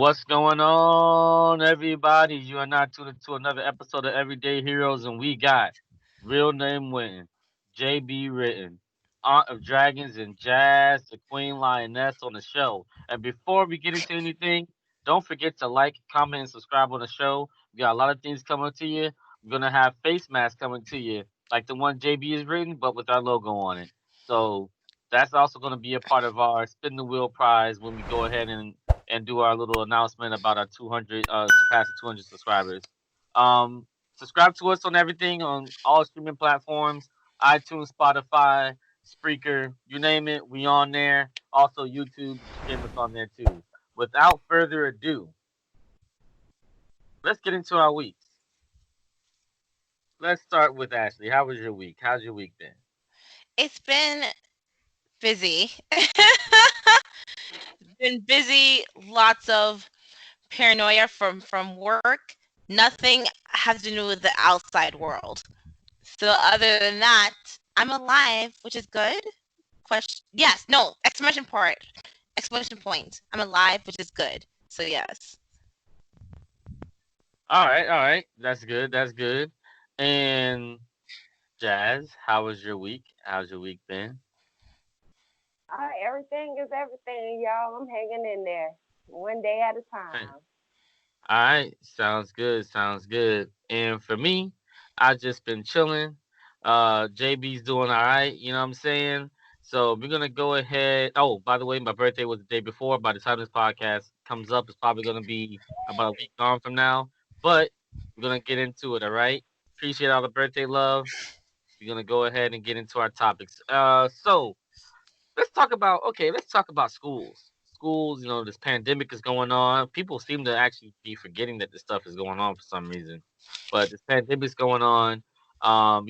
What's going on, everybody? You are not tuned into another episode of Everyday Heroes, and we got real name Wynton, JB Written, Aunt of Dragons and Jazz, the Queen Lioness on the show. And before we get into anything, don't forget to like, comment, and subscribe on the show. We got a lot of things coming to you. We're gonna have face masks coming to you, like the one JB has written, but with our logo on it. So that's also going to be a part of our spin the wheel prize when we go ahead and do our little announcement about our 200 surpassing 200 subscribers. Subscribe to us on everything on all streaming platforms, iTunes, Spotify, Spreaker, you name it, we on there. Also YouTube, you can stream us on there too. Without further ado, let's get into our weeks. Let's start with Ashley. How was your week? How's your week been? It's been busy. Been busy, lots of paranoia from work. Nothing has to do with the outside world. So other than that, I'm alive, which is good. Question yes, no, exclamation point. I'm alive, which is good. So yes. All right. That's good. That's good. And Jazz, how was your week? How's your week been? Everything is everything, y'all. I'm hanging in there, one day at a Hey. time. All right, sounds good. Sounds good. And for me, I just been chilling. JB's doing all right. You know what I'm saying? So we're gonna go ahead. Oh, by the way, my birthday was the day before. By the time this podcast comes up, it's probably gonna be about a week on from now. But we're gonna get into it. All right. Appreciate all the birthday love. We're gonna go ahead and get into our topics. So let's talk about schools. Schools, this pandemic is going on. People seem to actually be forgetting that this stuff is going on for some reason. But this pandemic's going on. Our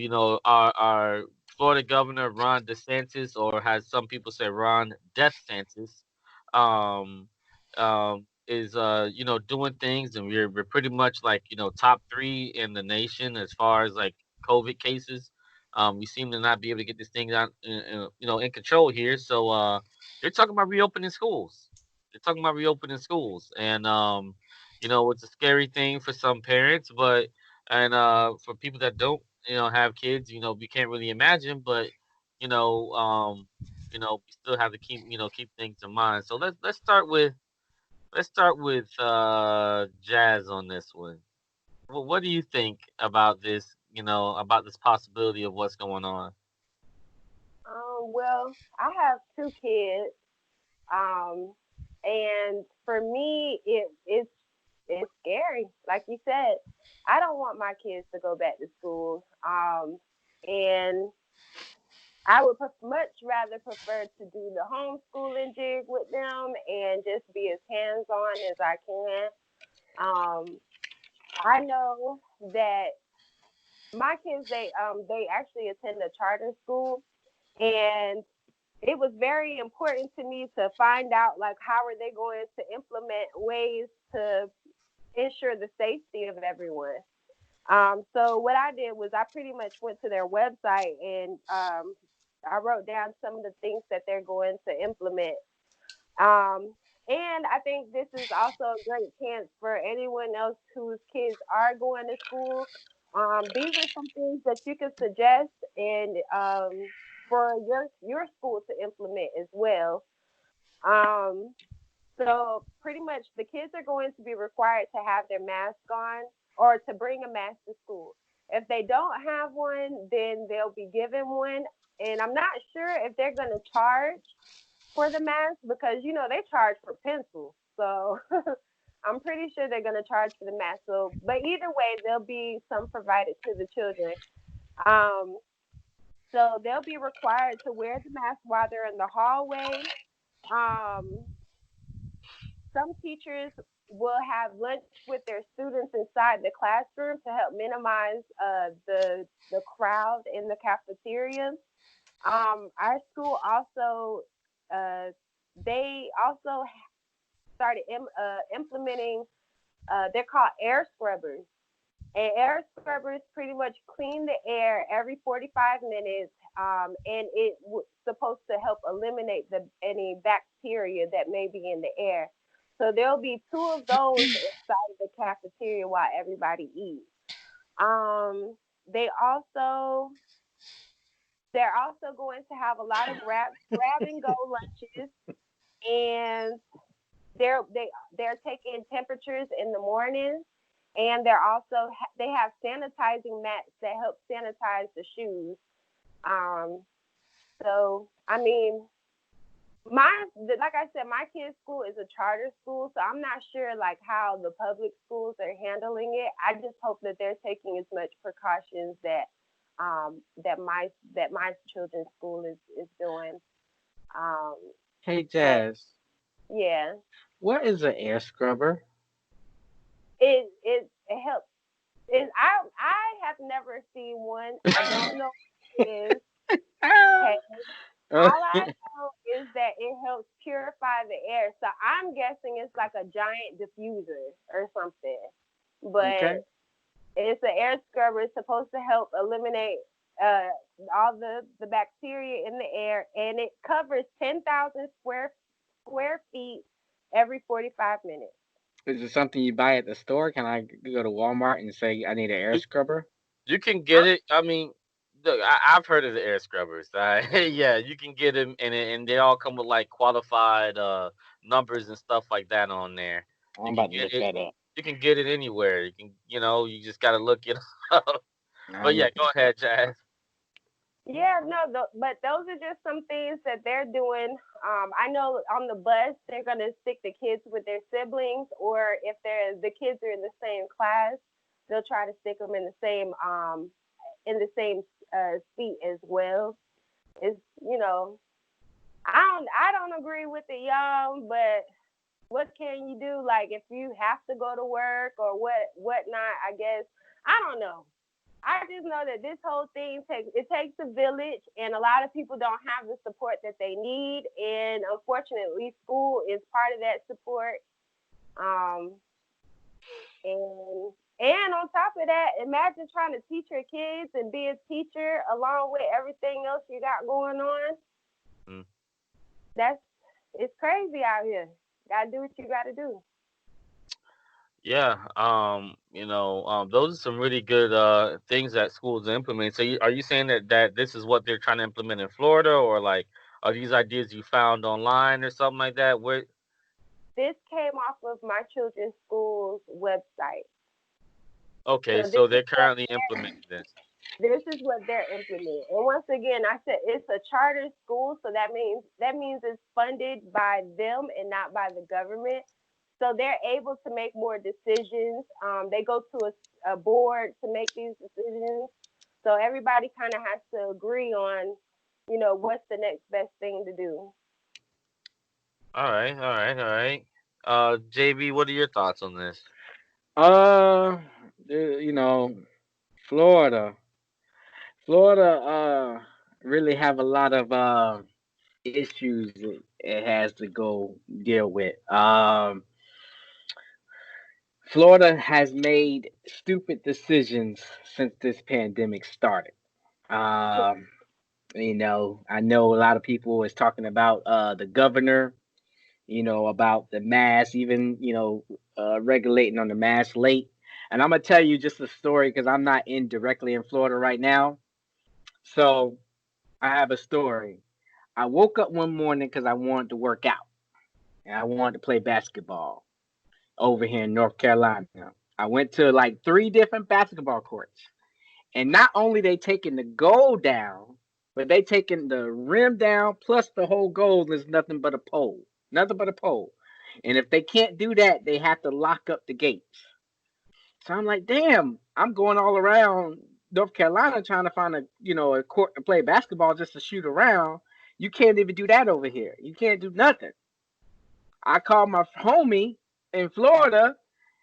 Florida Governor Ron DeSantis, or has some people say Ron Death Santis, um, is doing things, and we're pretty much like top three in the nation as far as like COVID cases. We seem to not be able to get this thing out, in control here. So they're talking about reopening schools. They're talking about reopening schools, and it's a scary thing for some parents, but for people that don't, have kids, we can't really imagine, but you know, um, we still have to keep things in mind. So let's start with Jazz on this one. What do you think about this? About this possibility of what's going on. Well, I have two kids, um, and for me, it's scary. Like you said, I don't want my kids to go back to school, and I would much rather prefer to do the homeschooling jig with them and just be as hands on as I can. Um, I know that my kids they actually attend a charter school, and it was very important to me to find out like how are they going to implement ways to ensure the safety of everyone. So what I did was I pretty much went to their website and I wrote down some of the things that they're going to implement. Um, and I think this is also a great chance for anyone else whose kids are going to school. These are some things that you can suggest and for your school to implement as well. Um, so pretty much the kids are going to be required to have their mask on or to bring a mask to school. If they don't have one, then they'll be given one. And I'm not sure if they're going to charge for the mask because they charge for pencils. So I'm pretty sure they're going to charge for the mask. So, but either way, there'll be some provided to the children. Um, so they'll be required to wear the mask while they're in the hallway. Um, some teachers will have lunch with their students inside the classroom to help minimize the crowd in the cafeteria. Our school also uh, they also started implementing. They're called air scrubbers, and air scrubbers pretty much clean the air every 45 minutes, and supposed to help eliminate any bacteria that may be in the air. So there'll be two of those inside of the cafeteria while everybody eats. Um, they also they're also going to have a lot of grab and go lunches, and they're taking temperatures in the morning, and they have sanitizing mats that help sanitize the shoes. Um, so I mean, like I said, my kid's school is a charter school, so I'm not sure like how the public schools are handling it. I just hope that they're taking as much precautions that my children's school is doing. Um, Hey, but Jazz, yeah, what is an air scrubber? it helps. I have never seen one. I don't know what it is. Okay, all I know is that it helps purify the air. So I'm guessing it's like a giant diffuser or something. Okay. But it's an air scrubber. It's supposed to help eliminate uh, all the bacteria in the air, and it covers 10,000 square feet every 45 minutes. Is it something you buy at the store? Can I go to Walmart and say I need an air You, scrubber? you can get it. I mean, look, I've heard of the air scrubbers. Yeah, you can get them, and they all come with like qualified numbers and stuff like that on there. You I'm can about to get look it. that up. You can get it anywhere. You just gotta look it up. But I'm yeah, looking. go ahead, Jazz. Yeah, no, but those are just some things that they're doing. I know on the bus they're gonna stick the kids with their siblings, or if the kids are in the same class, they'll try to stick them in the same seat as well. It's I don't agree with it, y'all, but what can you do? Like if you have to go to work or whatnot, I guess I don't know. I just know that this whole thing takes a village, and a lot of people don't have the support that they need, and unfortunately, school is part of that support. Um, and on top of that, imagine trying to teach your kids and be a teacher along with everything else you got going on. Mm. That's it's crazy out here. Gotta do what you gotta do. Yeah, those are some really good things that schools implement. So, are you saying that this is what they're trying to implement in Florida, or like are these ideas you found online or something like that? Where This came off of my children's school's website. Okay, So this so is they're what currently implementing this. they're implementing. And once again, I said it's a charter school, so that means it's funded by them and not by the government. So they're able to make more decisions. They go to a board to make these decisions. So everybody kind of has to agree on, what's the next best thing to do. All right, all right, all right. JB, what are your thoughts on this? Uh, you know, Florida. Florida really have a lot of issues it has to go deal with. Florida has made stupid decisions since this pandemic started. Um, I know a lot of people is talking about the governor, about the mask, even, regulating on the mask late. And I'm gonna tell you just a story because I'm not in directly in Florida right now. So I have a story. I woke up one morning because I wanted to work out and I wanted to play basketball over here in North Carolina. I went to like three different basketball courts, and not only they taking the goal down, but they taking the rim down plus the whole goal is nothing but a pole. And if they can't do that, they have to lock up the gates. So I'm like, damn, I'm going all around North Carolina trying to find a court to play basketball just to shoot around. You can't even do that over here. You can't do nothing. I called my homie in Florida.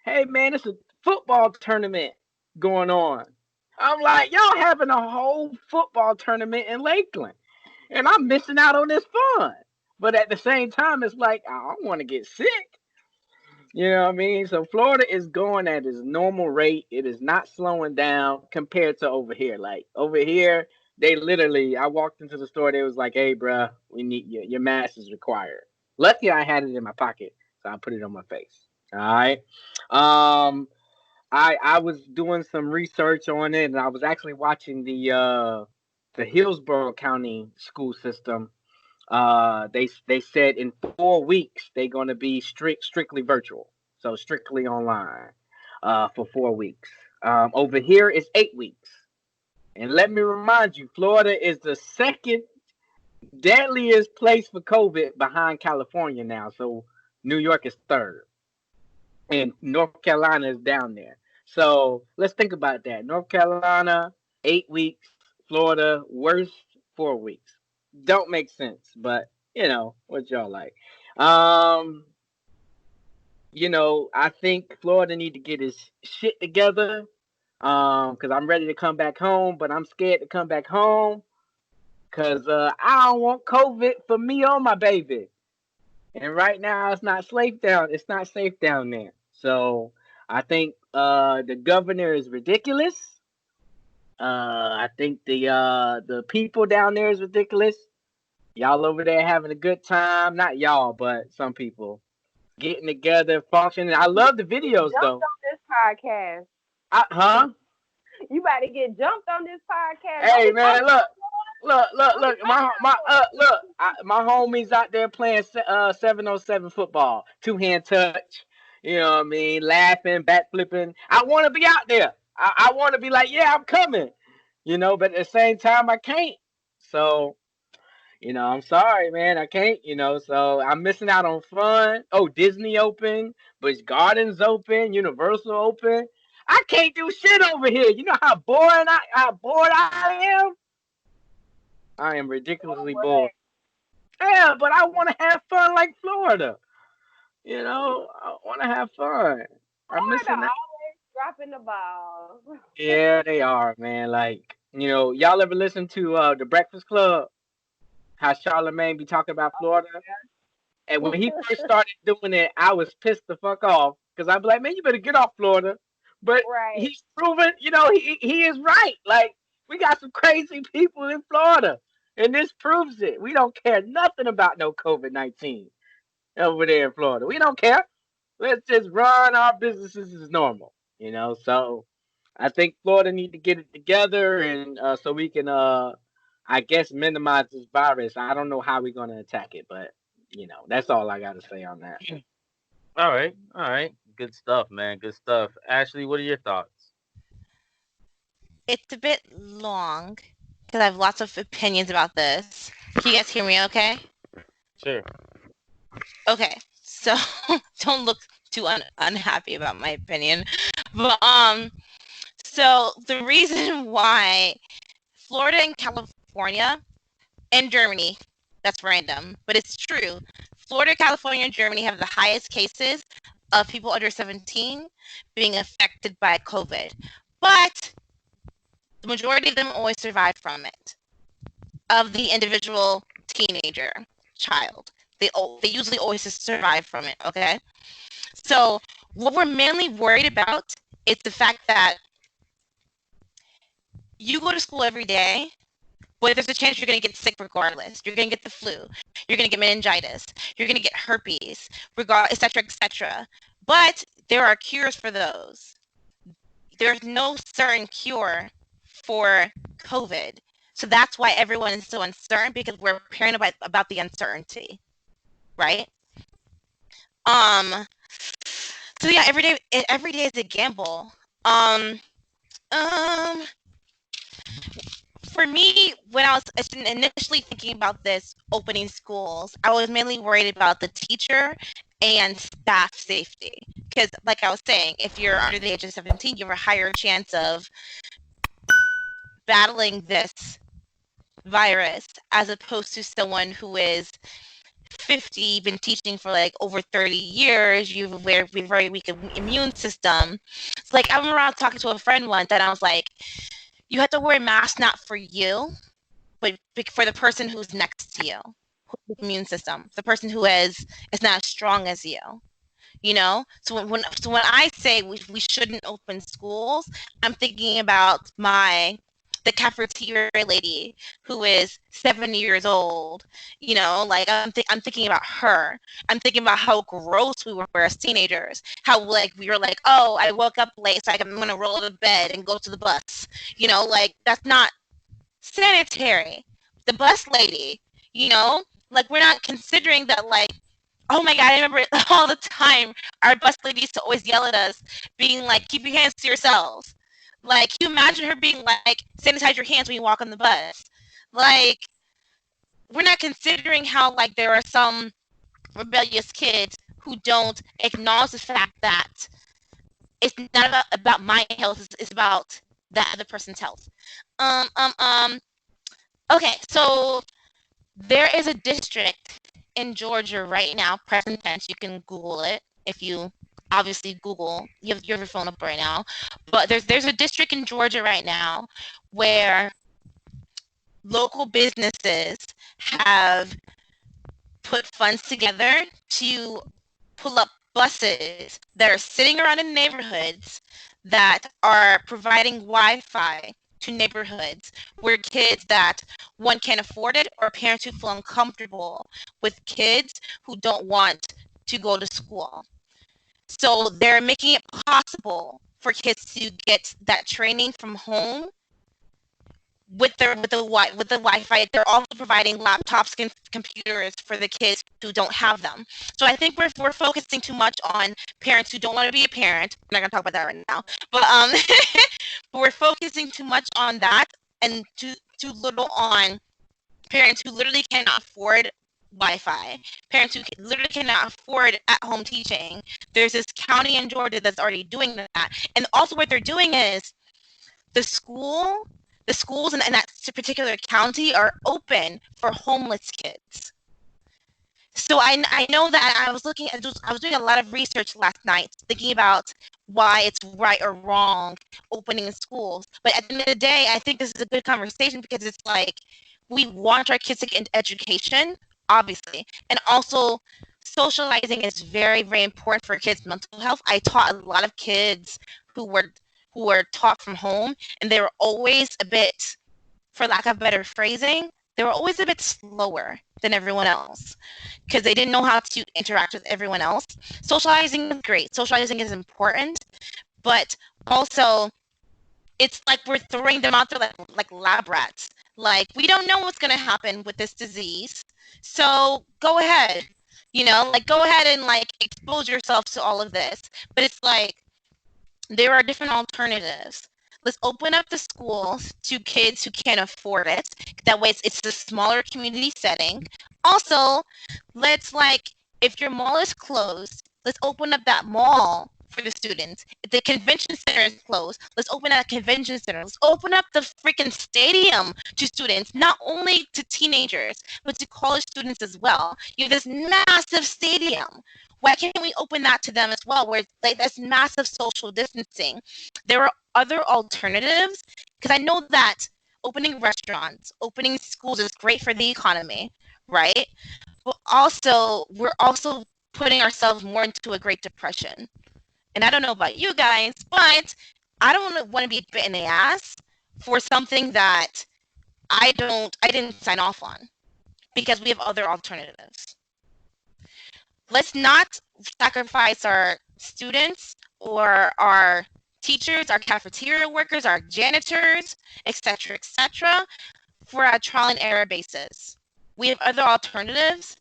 Hey man, it's a football tournament going on. I'm like, y'all having a whole football tournament in Lakeland, and I'm missing out on this fun. But at the same time, it's like I don't want to get sick. You know what I mean? So Florida is going at its normal rate. It is not slowing down compared to over here. Like over here, they literally. I walked into the store. They was like, "Hey, bruh, we need your mask is required." Lucky I had it in my pocket. So I put it on my face. All right. Um, I was doing some research on it, and I was actually watching the Hillsborough County school system. They said in 4 weeks they're gonna be strictly virtual, so strictly online, for 4 weeks. Over here it's 8 weeks, and let me remind you, Florida is the second deadliest place for COVID behind California now. So New York is third, and North Carolina is down there. So let's think about that. North Carolina, 8 weeks. Florida, worst 4 weeks. Don't make sense, but what y'all like. Um, I think Florida need to get his shit together. Because I'm ready to come back home, but I'm scared to come back home because I don't want COVID for me or my baby. And right now, it's not safe down. It's not safe down there. So I think the governor is ridiculous. I think the people down there is ridiculous. Y'all over there having a good time. Not y'all, but some people getting together, functioning. I love the videos Jumped though. on this podcast. Huh? You about to get jumped on this podcast. Hey man, look. My homies out there playing 7-on-7 football, 2-hand touch. You know what I mean? Laughing, back flipping. I want to be out there. I want to be like, yeah, I'm coming. But at the same time, I can't. So I'm sorry, man. I can't. So I'm missing out on fun. Oh, Disney open, Busch Gardens open, Universal open. I can't do shit over here. You know how bored I am. I am ridiculously bored. Yeah, but I want to have fun like Florida. I want to have fun. I'm Florida missing that. always dropping the ball. Yeah, they are, man. Like, y'all ever listen to the Breakfast Club? How Charlamagne be talking about Florida? And when he first started doing it, I was pissed the fuck off because I'd be like, man, you better get off Florida. But Right. he's proven, he is right. Like, we got some crazy people in Florida. And this proves it. We don't care nothing about no COVID-19 over there in Florida. We don't care. Let's just run our businesses as normal, So I think Florida need to get it together, and so we can, I guess, minimize this virus. I don't know how we're gonna attack it, but that's all I got to say on that. All right. Good stuff, man. Good stuff. Ashley, what are your thoughts? It's a bit long because I have lots of opinions about this. Can you guys hear me okay? Sure. Okay, so don't look too unhappy about my opinion. But so the reason why Florida and California and Germany, that's random, but it's true. Florida, California, and Germany have the highest cases of people under 17 being affected by COVID. But the majority of them always survive from it, of the individual teenager, child. They usually always survive from it, okay? So what we're mainly worried about is the fact that you go to school every day, but there's a chance you're going to get sick regardless. You're going to get the flu. You're going to get meningitis. You're going to get herpes, et cetera, et cetera. But there are cures for those. There's no certain cure for COVID. So that's why everyone is so uncertain, because we're paranoid about the uncertainty, right? So yeah, every day is a gamble. For me, when I was initially thinking about this opening schools, I was mainly worried about the teacher and staff safety. Because, like I was saying, if you're under the age of 17, you have a higher chance of battling this virus as opposed to someone who is 50, been teaching for like over 30 years, you have a very weak immune system. It's like I remember talking to a friend once and I was like, you have to wear a mask not for you, but for the person who's next to you, who's immune system, the person who is not as strong as you. So when I say we shouldn't open schools, I'm thinking about the the cafeteria lady who is 70 years old. Like I'm thinking about her. I'm thinking about how gross we were as teenagers. How like we were like, oh, I woke up late, so I'm gonna roll out of bed and go to the bus. Like that's not sanitary. The bus lady, like we're not considering that. Like, oh my god, I remember all the time our bus lady used to always yell at us, being like, keep your hands to yourselves. Like, can you imagine her being like, sanitize your hands when you walk on the bus? Like, we're not considering how like there are some rebellious kids who don't acknowledge the fact that it's not about my health, it's about that other person's health. Um, um, um, okay, so there is a district in Georgia right now, present tense. You can Google it if you obviously Google. You have your phone up right now, but there's a district in Georgia right now where local businesses have put funds together to pull up buses that are sitting around in neighborhoods that are providing Wi-Fi to neighborhoods where kids that one can't afford it, or parents who feel uncomfortable with kids who don't want to go to school. So they're making it possible for kids to get that training from home with the Wi-Fi. They're also providing laptops and computers for the kids who don't have them. So I think we're focusing too much on parents who don't want to be a parent. We're not gonna talk about that right now, but but we're focusing too much on that and too little on parents who literally cannot afford Wi-Fi, parents who literally cannot afford at-home teaching. There's this county in Georgia that's already doing that, and also what they're doing is the school the schools in that particular county are open for homeless kids. So I know that I was doing a lot of research last night thinking about why it's right or wrong opening schools. But at the end of the day, I think this is a good conversation because it's like we want our kids to get into education, obviously, and also socializing is very, very important for kids' mental health. I taught a lot of kids who were who were taught from home, and they were always a bit, for lack of better phrasing, they were always a bit slower than everyone else because they didn't know how to interact with everyone else. Socializing is great. Socializing is important, but also it's like we're throwing them out there like lab rats. Like we don't know what's gonna happen with this disease, so go ahead. Like go ahead and like expose yourself to all of this. But it's like there are different alternatives. Let's open up the schools to kids who can't afford it. That way it's a smaller community setting. Also, let's like if your mall is closed, let's open up that mall for the students. If the convention center is closed, let's open up a convention center. Let's open up the freaking stadium to students, not only to teenagers, but to college students as well. You have this massive stadium. Why can't we open that to them as well? Where like that's massive social distancing. There are other alternatives because I know that opening restaurants, opening schools is great for the economy, right? But also we're also putting ourselves more into a Great Depression. And I don't know about you guys, but I don't want to be bit in the ass for something that I didn't sign off on because we have other alternatives. Let's not sacrifice our students or our teachers, our cafeteria workers, our janitors, etc., for a trial and error basis. We have other alternatives.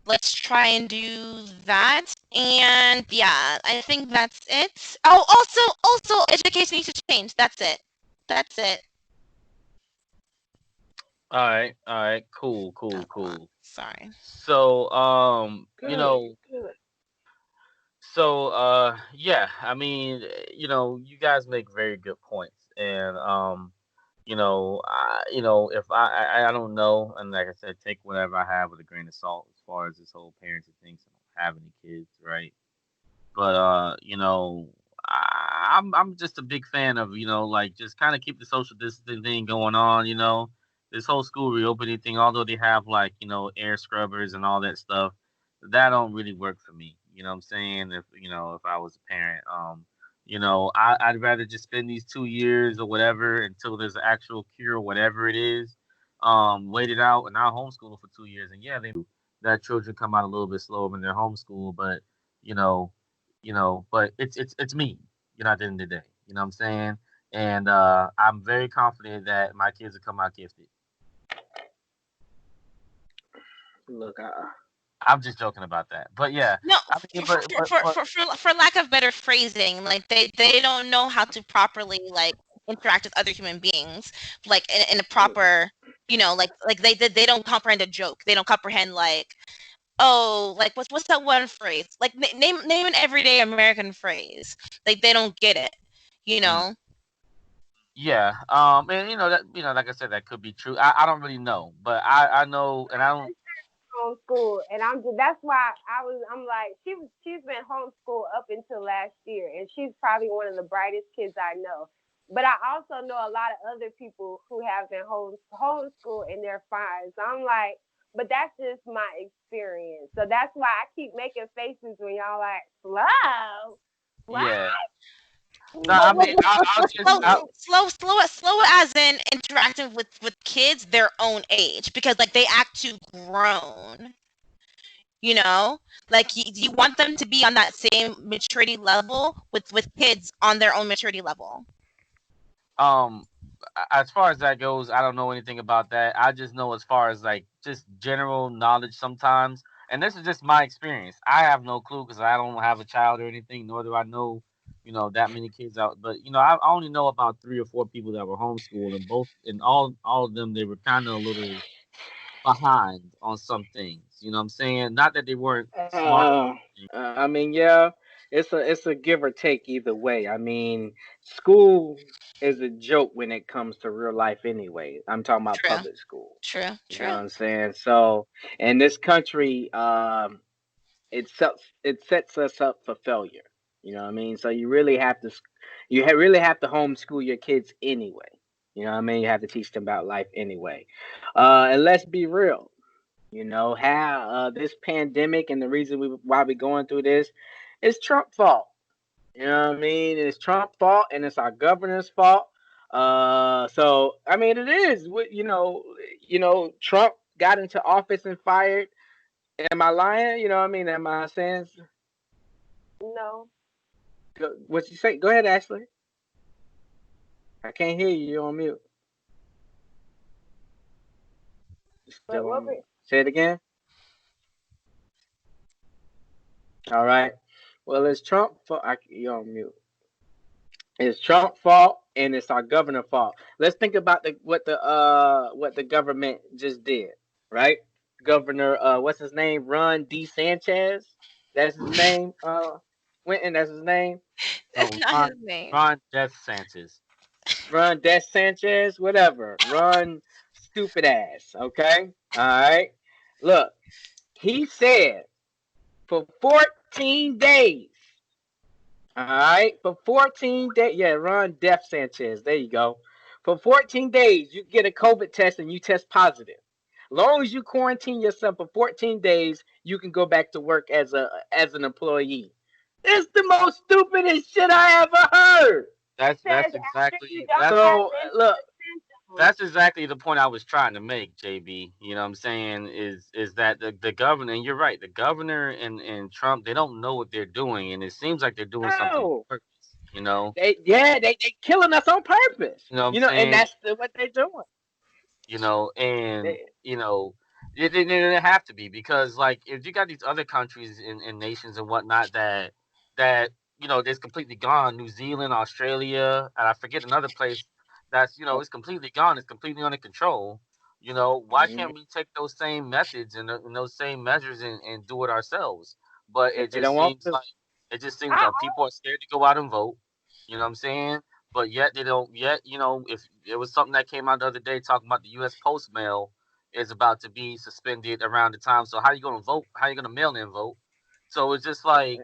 Let's try and do that. And yeah, I think that's it. Oh, also, education needs to change. That's it. That's it. All right, cool, Oh, cool, cool. sorry. So, Good, good. yeah, I mean, you guys make very good points, and if I don't know, and like I said, take whatever I have with a grain of salt as far as this whole parenting thing. So I don't have any kids, right? But I'm just a big fan of like just kind of keep the social distancing thing going on. This whole school reopening thing, although they have like air scrubbers and all that stuff, that don't really work for me. You know what I'm saying? If I was a parent, I'd rather just spend these 2 years or whatever until there's an actual cure, whatever it is. Wait it out, and I'll homeschool them for 2 years. And yeah, they that children come out a little bit slower when they're homeschooled, but you know, but it's me, at the end of the day. You know what I'm saying? And I'm very confident that my kids will come out gifted. Look, I'm just joking about that. But yeah, No, I mean, for lack of better phrasing, like they don't know how to properly like interact with other human beings, like in a proper, they don't comprehend a joke. They don't comprehend like, oh, like what's that one phrase? Like name an everyday American phrase. Like they don't get it, you mm, know. yeah, and like I said, that could be true. I don't really know, but I know, and I don't. Homeschool, and that's why I'm like she's been homeschooled up until last year, and she's probably one of the brightest kids I know. But I also know a lot of other people who have been homeschooled and they're fine. So I'm like, but that's just my experience. So that's why I keep making faces when y'all like slow. Yeah. What? No, I Well, mean, I'll just, slow as in interacting with kids their own age because like they act too grown. You know, like you want them to be on that same maturity level with kids on their own maturity level. um, as far as that goes, I don't know anything about that. I just know as far as like just general knowledge sometimes, and this is just my experience. I have no clue because I don't have a child or anything, nor do I know, that many kids out. But I only know about 3 or 4 people that were homeschooled, and all of them, they were kind of a little behind on some things. You know what I'm saying? Not that they weren't smart. uh, I mean, yeah, it's a give or take either way. I mean, school is a joke when it comes to real life anyway. I'm talking about True, public school. true, You know what true. I'm saying? So, in this country, it sets us up for failure. You know what I mean? So you really have to really have to homeschool your kids anyway. You know what I mean? You have to teach them about life anyway. And let's be real. How this pandemic and the reason why we're going through this is Trump fault. You know what I mean? It's Trump fault and it's our governor's fault. So I mean, it is. Trump got into office and fired. Am I lying? You know what I mean? Am I saying No. what you say? Go ahead, Ashley. I can't hear you. You're on mute. Still What on mute. Say it again. All right. Well, it's Trump fault. You're on mute. It's Trump fault and it's our governor fault. Let's think about what the government just did, right? Governor, what's his name? Ron D. Sanchez. That's his name. Wynton. That's his name. That's No, not his Ron, name. Ron DeSantis. Ron Des Sanchez. Whatever. Run stupid ass. Okay. All right. Look, he said for 14 days. All right, for 14 days. Yeah, Ron Def Sanchez. There you go. For 14 days, you get a COVID test and you test positive. Long as you quarantine yourself for 14 days, you can go back to work as an employee. It's the most stupidest shit I ever heard. That's Says that's after you exactly don't that's have So mental look, symptoms. that's exactly the point I was trying to make, JB. You know what I'm saying? Is that the governor, and you're right, the governor and Trump, they don't know what they're doing, and it seems like they're doing something on no, purpose, you know? they killing us on purpose. You know what I'm And saying? that's what they're doing. And They, they have to be, because like if you got these other countries and nations and whatnot that it's completely gone. New Zealand, Australia, and I forget another place that's it's completely gone. It's completely under control. Why mhm, can't we take those same methods and those same measures and do it ourselves? But it they just don't want seems to. like I people are scared to go out and vote. You know what I'm saying? But yet they don't. Yet if it was something that came out the other day talking about the U.S. post mail is about to be suspended around the time. So how you going to vote? How you going to mail in vote? So it's just like,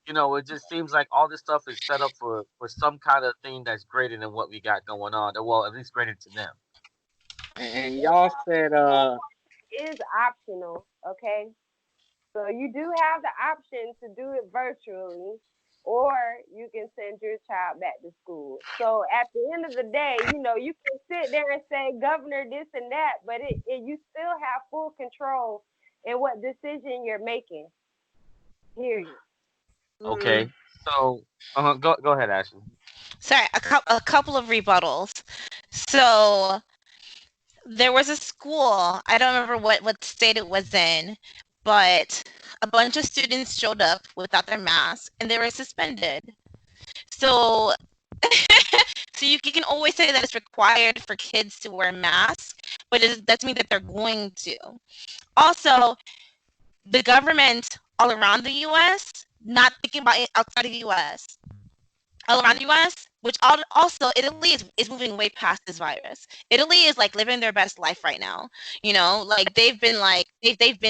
it just seems like all this stuff is set up for some kind of thing that's greater than what we got going on. Well, at least greater to them. And y'all said, is optional, okay? So you do have the option to do it virtually, or you can send send your child back to school. So at the end of the day, you can sit there and say governor this and that, but you still have full control in what decision you're making. Period. Okay. So, go ahead, Ashley. Sorry, a couple of rebuttals. So there was a school, I don't remember what state it was in, but a bunch of students showed up without their masks and they were suspended. So so you can always say that it's required for kids to wear masks, but it doesn't mean that they're going to. Also, the government all around the US, not thinking about it outside of the US, all around the US, which also Italy is moving way past this virus. Italy is like living their best life right now. Like they've been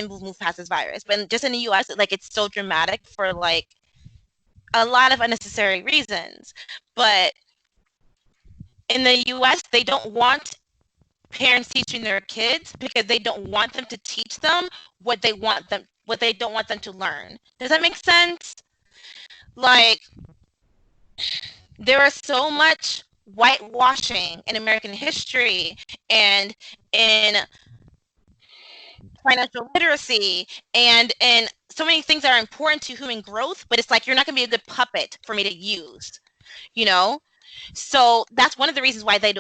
moved past this virus. But just in the US, like it's so dramatic for like a lot of unnecessary reasons. But in the US, they don't want parents teaching their kids because they don't want them to teach them what they don't want them to learn. Does that make sense? Like there is so much whitewashing in American history and in financial literacy and so many things that are important to human growth, but it's like you're not going to be a good puppet for me to use, you know? So that's one of the reasons why they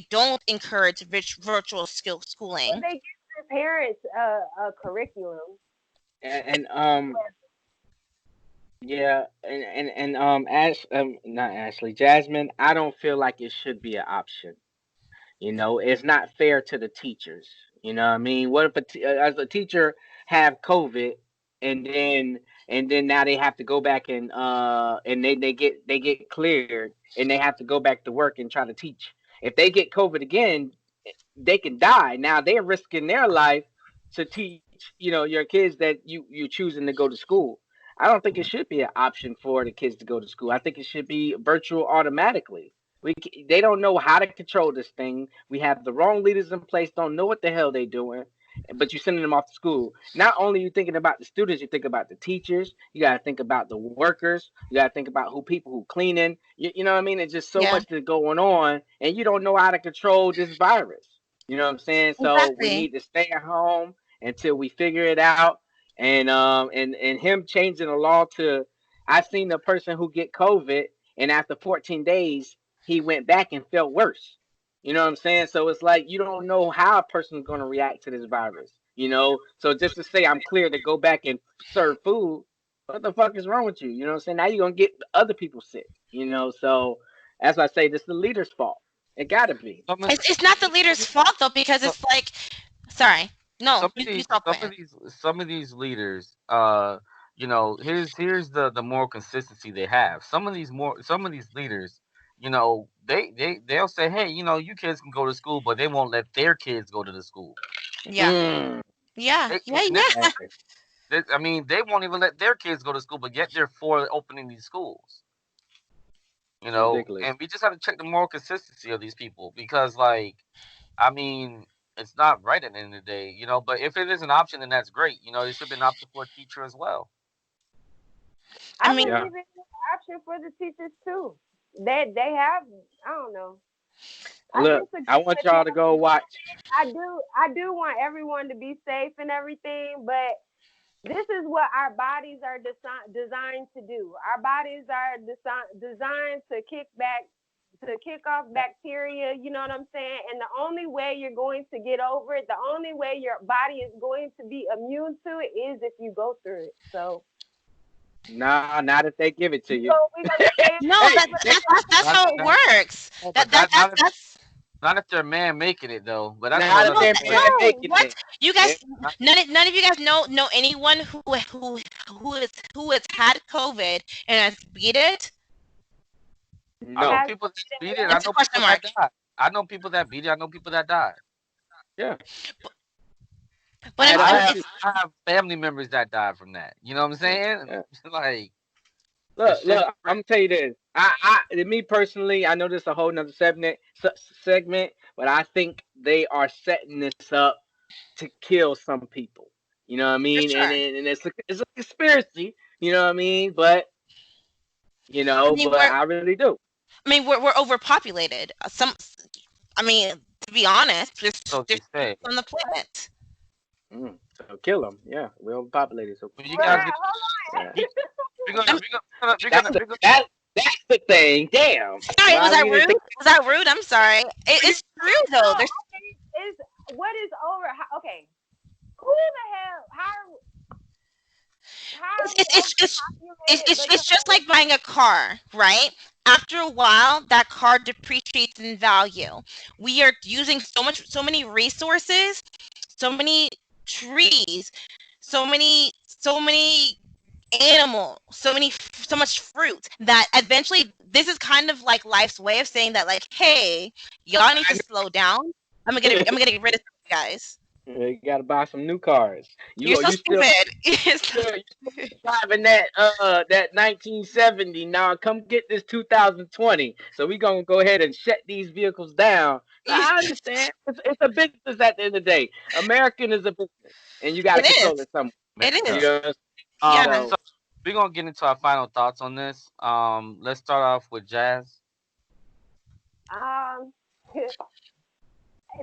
don't encourage virtual But schooling. they give their parents a curriculum. And yeah, Ash, not Ashley, Jasmine. I don't feel like it should be an option. It's not fair to the teachers. You know what I mean? What if as a teacher have COVID and then now they have to go back and they get cleared and they have to go back to work and try to teach. If they get COVID again, they can die. Now they're risking their life to teach, your kids that you choosing to go to school. I don't think it should be an option for the kids to go to school. I think it should be virtual automatically. They don't know how to control this thing. We have the wrong leaders in place, don't know what the hell they doing, but you're sending them off to school. Not only you thinking about the students, you think about the teachers. You got to think about the workers. You got to think about people who cleaning. You know what I mean? It's just so Yeah, much that's going on, and you don't know how to control this virus. You know what I'm saying? So we exactly. need to stay at home until we figure it out. And him changing the law to, I've seen a person who get COVID, and after 14 days he went back and felt worse. You know what I'm saying? So it's like you don't know how a person's going to react to this virus. So just to say I'm clear to go back and serve food, what the fuck is wrong with you? You know what I'm saying? Now you're gonna get other people sick. So as I say, this is the leader's fault. It gotta be. Some of, It's not the some leader's of, fault though because some it's like, sorry, no, some of you these talk, some of Quentin. these some of these leaders, here's the more consistency they have. Some of these leaders, they'll say, hey, you kids can go to school, but they won't let their kids go to the school. Yeah, Mm, yeah, They, yeah, they, yeah. exactly. I mean, they won't even let their kids go to school, but yet they're for opening these schools. Ridiculous. And we just have to check the moral consistency of these people because, like, I mean, it's not right at the end of the day, But if it is an option, then that's great. It should be an option for a teacher as well. I I mean, Yeah. believe it's an option for the teachers too. They have, I don't know. I Look, I disagree want with him y'all to a go little watch. bit. I do want everyone to be safe and everything, but this is what our bodies are designed to do. Our bodies are designed to kick off bacteria, you know what I'm saying? And the only way you're going to get over it, the only way your body is going to be immune to it is if you go through it. So Nah, not if they give it to you. we're gonna stay in no, our Hey, that's Not, how it not, works. no, That but that that that that's not if they're man making it though. But that's a whole not if nother no, they're story. man no. making what it. you Yeah. guys, none of you guys know anyone who has had COVID and has beat it. I know No. Has people that COVID beat and it. I It's a know what? question people that mark. died. I know people that beat it. I know people that died. Yeah. I But had a auntie. I have family members that died from that. You know what I'm Yeah. saying? Yeah. Like the Look, shit is look. I'm gonna tell you this. Me personally, I know this is a whole nother segment, but I think they are setting this up to kill some people. You know what I for mean? And sure. and, and it's a conspiracy. You know what I mean? But I mean, But I really do. we're overpopulated. I mean, to be honest, So there's they people say. on the planet. So kill them. Yeah, we're overpopulated. So When you kill guys them. get, Hold Yeah. we we're gonna I'm we're gonna we're That's gonna the we're gonna that's the thing. Damn. sorry. Was Why I we didn't rude? think? Was I rude? I'm sorry. on. It's true No, though. There's okay. Is what is over? Okay, who the hell? How are it's we it's it's it's overpopulated? it's just Because like buying a car, right? After a while, that car depreciates in value. We are using so many resources, so many trees, so many animal, so much fruit that eventually this is kind of like life's way of saying that like, hey, y'all need to slow down. I'm gonna get rid of you guys. You gotta buy some new cars. You're so You still stupid. You're so you driving that 1970. Now come get this 2020. So we gonna go ahead and shut these vehicles down. I understand. It's a business at the end of the day. American is a business, and you got to it control is. it somewhere. It You America. is. know. Yeah. So So we're gonna get into our final thoughts on this. Let's start off with Jazz. um,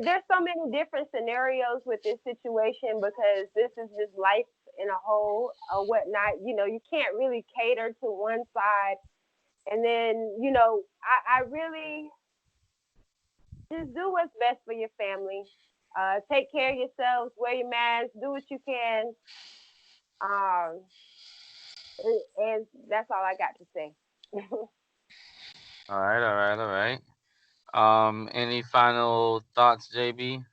there's so many different scenarios with this situation because this is just life in a whole or whatnot. You can't really cater to one side, and then I really just do what's best for your family. Take care of yourselves. Wear your mask. Do what you can. Um, and that's all I got to say. All right, all right, all right. Any final thoughts, JB?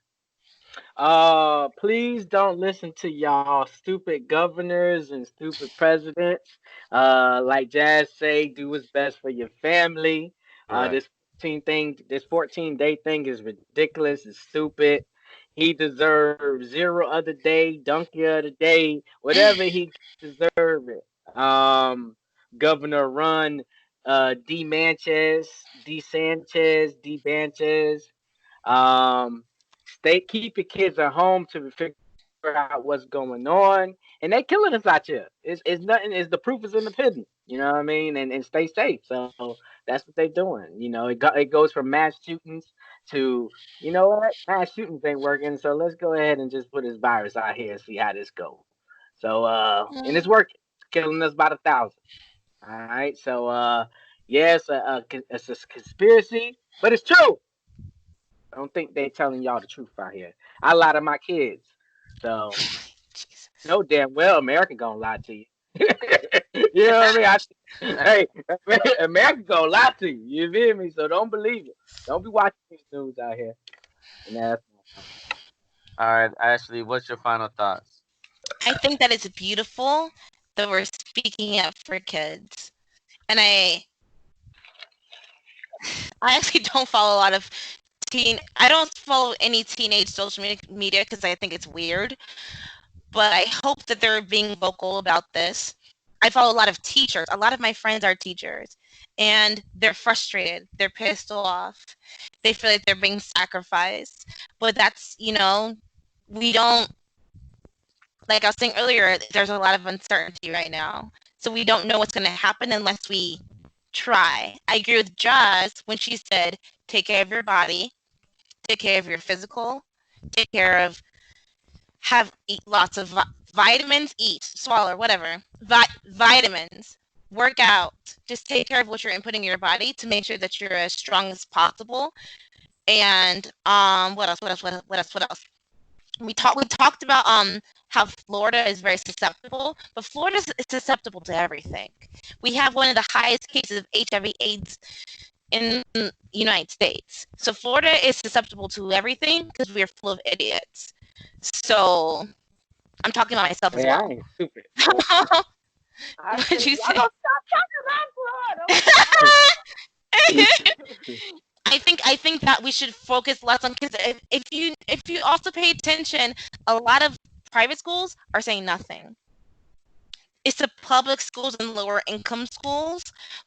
Please don't listen to y'all stupid governors and stupid presidents. Like Jazz say, do what's best for your family. Right. This 14-day thing is ridiculous. It's stupid. He deserves zero other day, donkey of the day, whatever he deserve it. Governor Run, D Sanchez, D Banches. Um, keep your kids at home to figure out what's going on, and they killing us out here. It's nothing. Is the proof is in the pudding. You know what I mean? And stay safe. So that's what they're doing. It goes from mass shootings to what mass shootings ain't working. So let's go ahead and just put this virus out here and see how this goes. So and it's Mm. working. It's killing us by the thousand. All right. So yes, it's a conspiracy, but it's true. I don't think they telling y'all the truth out here. I lie to my kids. So Jesus. no damn well America gonna lie to you. You know what I mean? Hey, America gonna lie to you. You feel me? So don't believe it. Don't be watching these news out here. And that's All right, Ashley, what's your final thoughts? I think that it's beautiful that we're speaking up for kids. And I actually don't follow a lot of I don't follow any teenage social media because I think it's weird. But I hope that they're being vocal about this. I follow a lot of teachers. A lot of my friends are teachers, and they're frustrated. They're pissed off. They feel like they're being sacrificed. But that's, we don't, like I was saying earlier, there's a lot of uncertainty right now. So we don't know what's going to happen unless we try. I agree with Jazz when she said, take care of your body, take care of your physical, take care of eat lots of vitamins, eat, swallow, whatever. Vitamins, work out. Just take care of what you're inputting in your body to make sure that you're as strong as possible. And what else? What else? What else? What else? What else? We talked about how Florida is very susceptible, but Florida is susceptible to everything. We have one of the highest cases of HIV/AIDS in the United States. So Florida is susceptible to everything because we are full of idiots. So I'm talking about myself as hey, I well. ain't stupid. I What said, did you y'all say? gonna stop talking about Florida? Oh my God. I think that we should focus less on kids. If you also pay attention, a lot of private schools are saying nothing. It's the public schools and lower income schools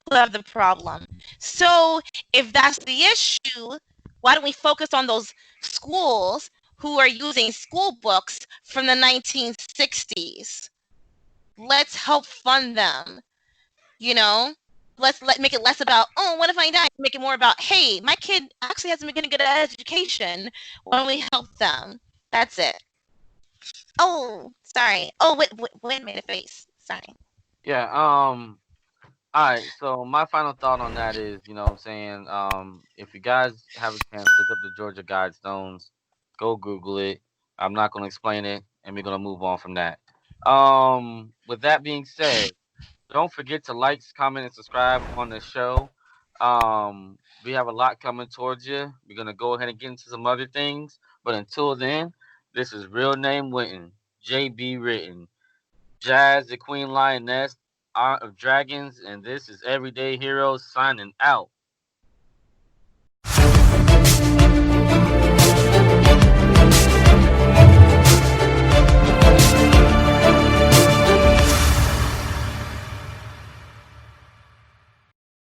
who have the problem. So if that's the issue, why don't we focus on those schools who are using school books from the 1960s? Let's help fund them, you know? Let make it less about, oh, what if I die? Make it more about, hey, my kid actually hasn't been getting good education. Why don't we help them? That's it. Oh, sorry. Oh, wait, made a face. Sorry. Yeah. All right. So my final thought on that is, you know what I'm saying, if you guys have a chance, look up the Georgia Guidestones. Go Google it. I'm not gonna explain it, and we're gonna move on from that. With that being said, don't forget to like, comment, and subscribe on the show. We have a lot coming towards you. We're gonna go ahead and get into some other things, but until then, this is Real Name Wynton, JB Written, Jazz the Queen Lioness, Art of Dragons, and this is Everyday Heroes signing out.